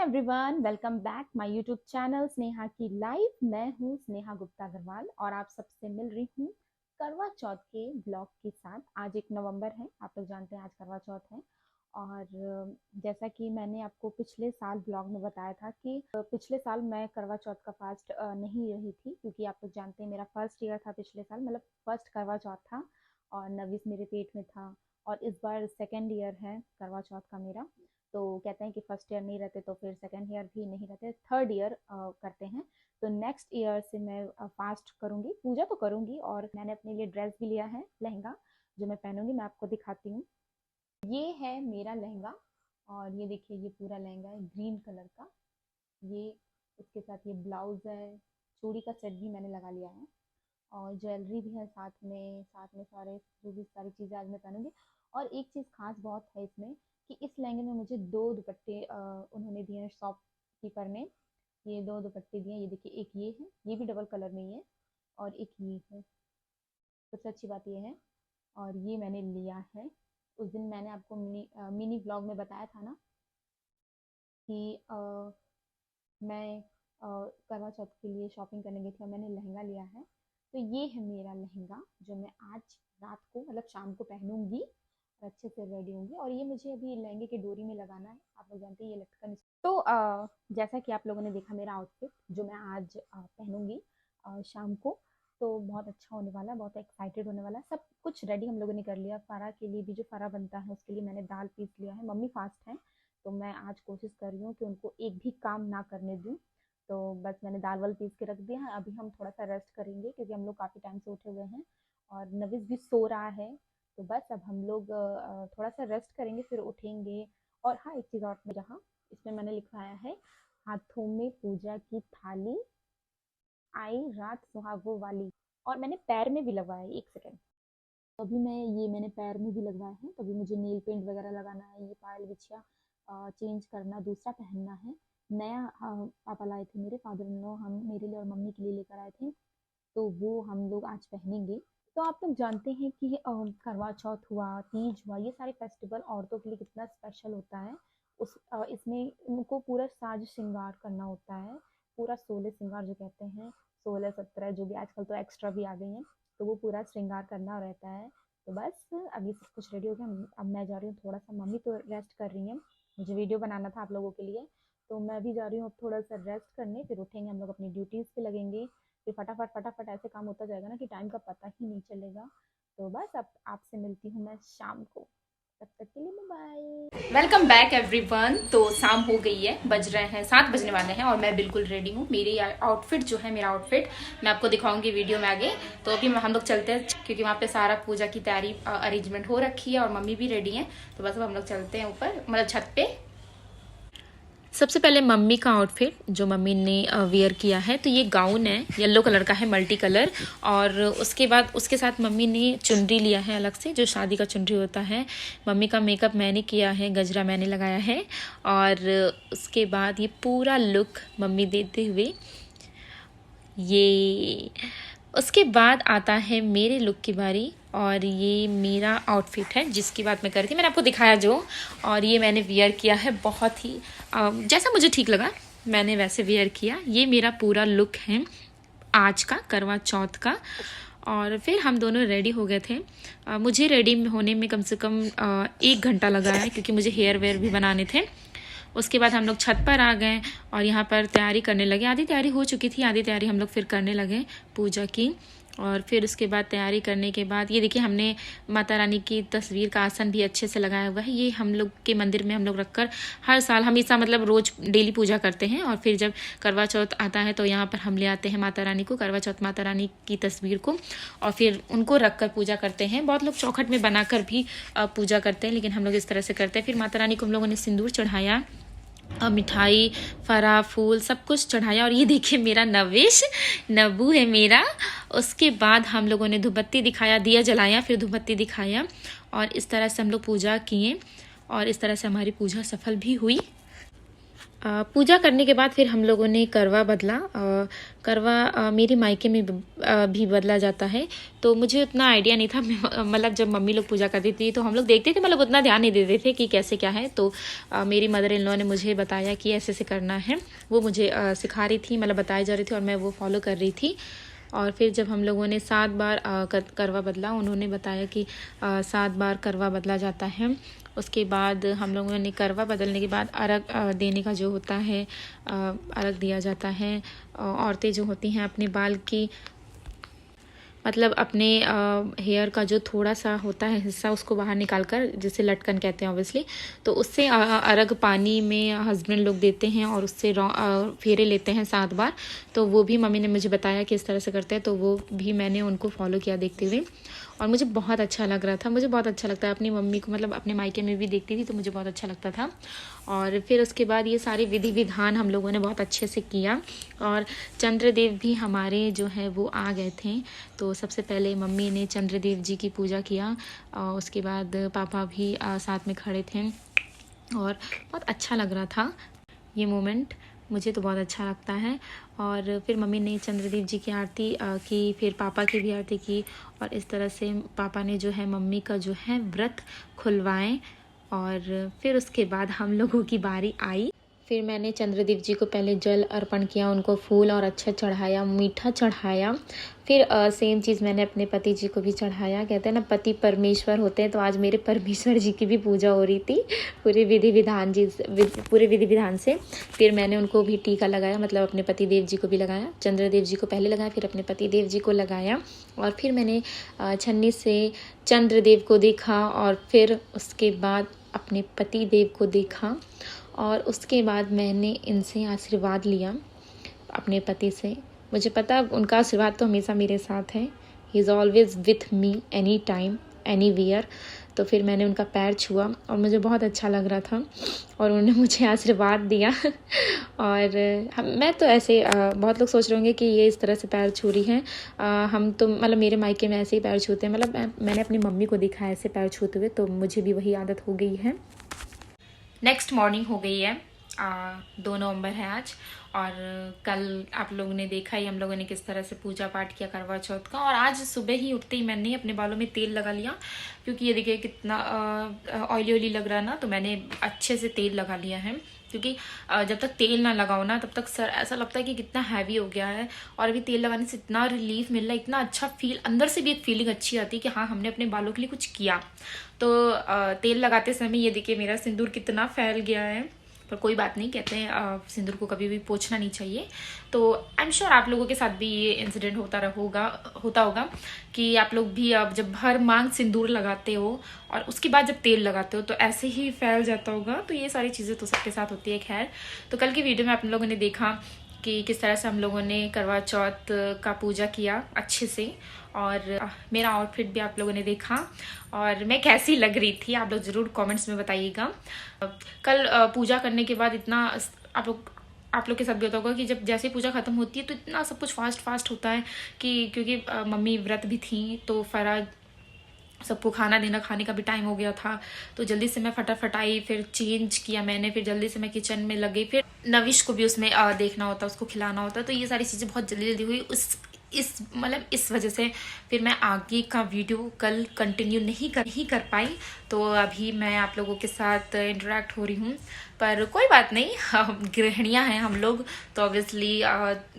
Everyone, welcome back my YouTube channel Sneha की life. मैं हूँ स्नेहा गुप्ता अग्रवाल और आप सबसे मिल रही हूँ करवा चौथ के ब्लॉग के साथ। आज 1 नवंबर है, आप लोग जानते हैं आज करवा चौथ है। और जैसा कि मैंने आपको पिछले साल ब्लॉग में बताया था कि पिछले साल मैं करवा चौथ का फास्ट नहीं रही थी, क्योंकि आप लोग जानते हैं मेरा फर्स्ट ईयर था पिछले साल, मतलब फर्स्ट करवा चौथ था और नवीस मेरे पेट में था। और इस बार सेकेंड ईयर है करवा चौथ का मेरा। तो कहते हैं कि फर्स्ट ईयर नहीं रहते तो फिर सेकेंड ईयर भी नहीं रहते, थर्ड ईयर करते हैं। तो नेक्स्ट ईयर से मैं फास्ट करूँगी, पूजा तो करूँगी। और मैंने अपने लिए ड्रेस भी लिया है, लहंगा जो मैं पहनूंगी, मैं आपको दिखाती हूँ। ये है मेरा लहंगा और ये देखिए, ये पूरा लहंगा है ग्रीन कलर का। ये इसके साथ ये ब्लाउज है, चूड़ी का सेट भी मैंने लगा लिया है और ज्वेलरी भी है साथ में सारे जो भी सारी चीज़ें आज मैं पहनूंगी। और एक चीज़ खास बहुत है इसमें कि इस लहंगे में मुझे 2 दुपट्टे उन्होंने दिए हैं शॉपकीपर ने। ये 2 दुपट्टे दिए हैं, ये देखिए, एक ये है, ये भी डबल कलर में ही है, और एक ये है। सबसे अच्छी बात ये है, और ये मैंने लिया है। उस दिन मैंने आपको मिनी ब्लॉग में बताया था ना कि मैं करवा चौथ के लिए शॉपिंग करने गई थी और मैंने लहंगा लिया है। तो ये है मेरा लहंगा जो मैं आज रात को, मतलब शाम को पहनूंगी और अच्छे से रेडी होंगी। और ये मुझे अभी लहंगे की डोरी में लगाना है, आप लोग जानते हैं ये लटकन। तो जैसा कि आप लोगों ने देखा मेरा आउटफिट जो मैं आज पहनूंगी शाम को, तो बहुत अच्छा होने वाला है, बहुत एक्साइटेड होने वाला है। सब कुछ रेडी हम लोगों ने कर लिया। फरा के लिए भी जो फरा बनता है उसके लिए मैंने दाल पीस लिया है। मम्मी फास्ट है तो मैं आज कोशिश कर रही हूँ कि उनको एक भी काम ना करने दूँ। तो बस मैंने दाल वाल पीस के रख दिया है। अभी हम थोड़ा सा रेस्ट करेंगे क्योंकि हम लोग काफ़ी टाइम से उठे हुए हैं और नविस भी सो रहा है। तो बस अब हम लोग थोड़ा सा रेस्ट करेंगे, फिर उठेंगे। और हाँ, एक चीज़ और में जहाँ इसमें मैंने लिखवाया है, हाथों में पूजा की थाली, आई रात सुहागों वाली। और मैंने पैर में भी लगवाया है, एक सेकेंड। तो अभी मैंने पैर में भी लगवाया है। तो अभी मुझे नील पेंट वगैरह लगाना है, ये पायल बिछिया चेंज करना, दूसरा पहनना है। नया पापा लाए थे मेरे फादर इन लॉ, हम मेरे लिए और मम्मी के लिए लेकर आए थे, तो वो हम लोग आज पहनेंगे। तो आप लोग जानते हैं कि करवा चौथ हुआ, तीज हुआ, ये सारे फेस्टिवल औरतों के लिए कितना स्पेशल होता है। इसमें उनको पूरा साज श्रृंगार करना होता है, पूरा 16 श्रृंगार जो कहते हैं, 16-17 जो भी, आजकल तो एक्स्ट्रा भी आ गई हैं, तो वो पूरा श्रृंगार करना रहता है। तो बस अभी सब कुछ रेडी हो गया। अब मैं जा रही हूँ थोड़ा सा, मम्मी तो रेस्ट कर रही हैं, मुझे वीडियो बनाना था आप लोगों के लिए, तो मैं भी जा रही हूँ अब थोड़ा सा रेस्ट करने। फिर उठेंगे हम लोग, अपनी ड्यूटीज़ पे लगेंगे, फिर फटाफट फटाफट ऐसे काम होता जाएगा ना कि टाइम का पता ही नहीं चलेगा। तो बस अब आपसे मिलती हूँ मैं शाम को, तब तक के लिए बाय। Welcome back everyone. तो शाम हो गई है, बज रहे हैं 7 बजने वाले हैं और मैं बिल्कुल रेडी हूँ। मेरी आउटफिट जो है, मेरा आउटफिट मैं आपको दिखाऊंगी वीडियो में आगे। तो अभी हम लोग चलते हैं क्योंकि वहाँ पे सारा पूजा की तैयारी अरेंजमेंट हो रखी है और मम्मी भी रेडी है। तो बस अब हम लोग चलते हैं ऊपर, मतलब छत पे। सबसे पहले मम्मी का आउटफिट जो मम्मी ने वियर किया है, तो ये गाउन है, येलो कलर का है, मल्टी कलर। और उसके बाद उसके साथ मम्मी ने चुनरी लिया है अलग से, जो शादी का चुनरी होता है। मम्मी का मेकअप मैंने किया है, गजरा मैंने लगाया है। और उसके बाद ये पूरा लुक मम्मी देते हुए, ये उसके बाद आता है मेरे लुक की बारी। और ये मेरा आउटफिट है जिसकी बात मैं कर रही थी, मैंने आपको दिखाया जो। और ये मैंने वियर किया है, बहुत ही जैसा मुझे ठीक लगा मैंने वैसे वियर किया। ये मेरा पूरा लुक है आज का, करवा चौथ का। और फिर हम दोनों रेडी हो गए थे। मुझे रेडी होने में कम से कम 1 घंटा लगा है क्योंकि मुझे हेयर वेयर भी बनाने थे। उसके बाद हम लोग छत पर आ गए और यहाँ पर तैयारी करने लगे। आधी तैयारी हो चुकी थी, आधी तैयारी हम लोग फिर करने लगे पूजा की। और फिर उसके बाद तैयारी करने के बाद ये देखिए, हमने माता रानी की तस्वीर का आसन भी अच्छे से लगाया हुआ है। ये हम लोग के मंदिर में हम लोग रखकर हर साल हमेशा, मतलब रोज़ डेली पूजा करते हैं। और फिर जब करवा चौथ आता है तो यहाँ पर हम ले आते हैं माता रानी को, करवा चौथ माता रानी की तस्वीर को, और फिर उनको रख कर पूजा करते हैं। बहुत लोग चौखट में बनाकर भी पूजा करते हैं, लेकिन हम लोग इस तरह से करते हैं। फिर माता रानी को हम लोगों ने सिंदूर चढ़ाया, मिठाई, फरा, फूल सब कुछ चढ़ाया। और ये देखिए मेरा नवेश, नबू है मेरा। उसके बाद हम लोगों ने धूपबत्ती दिखाया, दिया जलाया, फिर धूपबत्ती दिखाया, और इस तरह से हम लोग पूजा किए और इस तरह से हमारी पूजा सफल भी हुई। पूजा करने के बाद फिर हम लोगों ने करवा बदला। करवा मेरी मायके में भी बदला जाता है, तो मुझे उतना आइडिया नहीं था। मतलब जब मम्मी लोग पूजा करती थी तो हम लोग देखते थे, मतलब उतना ध्यान नहीं देते थे कि कैसे क्या है। तो मेरी मदर इन लॉ ने मुझे बताया कि ऐसे ऐसे करना है। वो मुझे सिखा रही थी, मतलब बताई जा रही थी और मैं वो फॉलो कर रही थी। और फिर जब हम लोगों ने 7 बार करवा बदला, उन्होंने बताया कि 7 बार करवा बदला जाता है। उसके बाद हम लोगों ने करवा बदलने के बाद अर्घ देने का जो होता है, अर्घ दिया जाता है। औरतें जो होती हैं अपने बाल की, मतलब अपने हेयर का जो थोड़ा सा होता है हिस्सा, उसको बाहर निकाल कर, जिसे लटकन कहते हैं ऑब्वियसली, तो उससे अर्घ पानी में हस्बैंड लोग देते हैं और उससे फेरे लेते हैं 7 बार। तो वो भी मम्मी ने मुझे बताया कि इस तरह से करते हैं, तो वो भी मैंने उनको फॉलो किया देखते हुए, और मुझे बहुत अच्छा लग रहा था। मुझे बहुत अच्छा लगता है अपनी मम्मी को, मतलब अपने मायके में भी देखती थी तो मुझे बहुत अच्छा लगता था। और फिर उसके बाद ये सारे विधि विधान हम लोगों ने बहुत अच्छे से किया। और चंद्रदेव भी हमारे जो है वो आ गए थे। तो सबसे पहले मम्मी ने चंद्रदेव जी की पूजा किया, और उसके बाद पापा भी साथ में खड़े थे, और बहुत अच्छा लग रहा था ये मोमेंट। मुझे तो बहुत अच्छा लगता है। और फिर मम्मी ने चंद्रदेव जी की आरती की, फिर पापा की भी आरती की, और इस तरह से पापा ने जो है मम्मी का जो है व्रत खुलवाएं। और फिर उसके बाद हम लोगों की बारी आई। फिर मैंने चंद्रदेव जी को पहले जल अर्पण किया, उनको फूल और अच्छा चढ़ाया, मीठा चढ़ाया। फिर सेम चीज़ मैंने अपने पति जी को भी चढ़ाया। कहते हैं ना पति परमेश्वर होते हैं, तो आज मेरे परमेश्वर जी की भी पूजा हो रही थी पूरे विधि विधान से। फिर मैंने उनको भी टीका लगाया, मतलब अपने पति देव जी को भी लगाया। चंद्रदेव जी को पहले लगाया, फिर अपने पति देव जी को लगाया। और फिर मैंने छन्नी से चंद्रदेव को देखा, और फिर उसके बाद अपने पति देव को देखा, और उसके बाद मैंने इनसे आशीर्वाद लिया अपने पति से। मुझे पता उनका आशीर्वाद तो हमेशा मेरे साथ है। He is always with me, any time anywhere. तो फिर मैंने उनका पैर छुआ और मुझे बहुत अच्छा लग रहा था, और उन्होंने मुझे आशीर्वाद दिया। और मैं तो ऐसे बहुत लोग सोच रहे होंगे कि ये इस तरह से पैर छू रही हैं। हम तो मतलब मेरे मायके में ऐसे ही पैर छूते हैं, मतलब मैंने अपनी मम्मी को देखा है ऐसे पैर छूते हुए, तो मुझे भी वही आदत हो गई है। नेक्स्ट मॉर्निंग हो गई है, 2 नवंबर है आज। और कल आप लोगों ने देखा ही हम लोगों ने किस तरह से पूजा पाठ किया करवा चौथ का। और आज सुबह ही उठते ही मैंने अपने बालों में तेल लगा लिया, क्योंकि ये देखिए कितना ऑयली ऑयली लग रहा है ना, तो मैंने अच्छे से तेल लगा लिया है। क्योंकि जब तक तेल ना लगाओ ना तब तक सर ऐसा लगता है कि कितना हैवी हो गया है। और अभी तेल लगाने से इतना रिलीफ मिल रहा है, इतना अच्छा फील, अंदर से भी एक फीलिंग अच्छी आती है कि हाँ हमने अपने बालों के लिए कुछ किया। तो तेल लगाते समय ये देखिए मेरा सिंदूर कितना फैल गया है, पर कोई बात नहीं, कहते हैं सिंदूर को कभी भी पोंछना नहीं चाहिए। तो आई एम श्योर आप लोगों के साथ भी ये इंसिडेंट होता होगा कि आप लोग भी अब जब भर मांग सिंदूर लगाते हो और उसके बाद जब तेल लगाते हो तो ऐसे ही फैल जाता होगा। तो ये सारी चीज़ें तो सबके साथ होती है। खैर, तो कल की वीडियो में आप लोगों ने देखा कि किस तरह से हम लोगों ने करवा चौथ का पूजा किया अच्छे से, और मेरा आउटफिट भी आप लोगों ने देखा, और मैं कैसी लग रही थी आप लोग ज़रूर कमेंट्स में बताइएगा। कल पूजा करने के बाद इतना आप लोग के साथ भी होता होगा कि जब जैसे पूजा खत्म होती है तो इतना सब कुछ फास्ट होता है कि क्योंकि मम्मी व्रत भी थी, तो फराज सबको खाना देना, खाने का भी टाइम हो गया था। तो जल्दी से मैं फटाफट आई, फिर चेंज किया मैंने, फिर जल्दी से मैं किचन में लग गई। फिर नविश को भी उसमें देखना होता, उसको खिलाना होता, तो ये सारी चीज़ें बहुत जल्दी जल्दी हुई। इस वजह से फिर मैं आगे का वीडियो कल कंटिन्यू नहीं कर पाई। तो अभी मैं आप लोगों के साथ इंटरेक्ट हो रही हूँ, पर कोई बात नहीं, गृहिणियाँ हैं हम लोग, तो ऑब्वियसली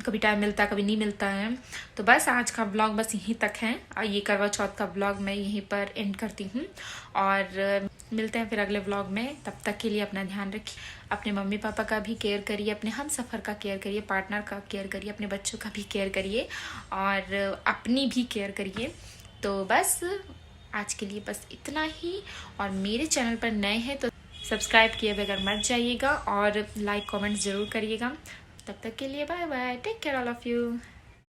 कभी टाइम मिलता है कभी नहीं मिलता है। तो बस आज का ब्लॉग बस यहीं तक है, ये करवा चौथ का ब्लॉग मैं यहीं पर एंड करती हूँ, और मिलते हैं फिर अगले ब्लॉग में। तब तक के लिए अपना ध्यान रखिए, अपने मम्मी पापा का भी केयर करिए, अपने हम सफ़र का केयर करिए, पार्टनर का केयर करिए, अपने बच्चों का भी केयर करिए, और अपनी भी केयर करिए। तो बस आज के लिए बस इतना ही, और मेरे चैनल पर नए हैं तो सब्सक्राइब किए बगैर मत जाइएगा, और लाइक कमेंट ज़रूर करिएगा। तब तक के लिए bye bye, take care all of you.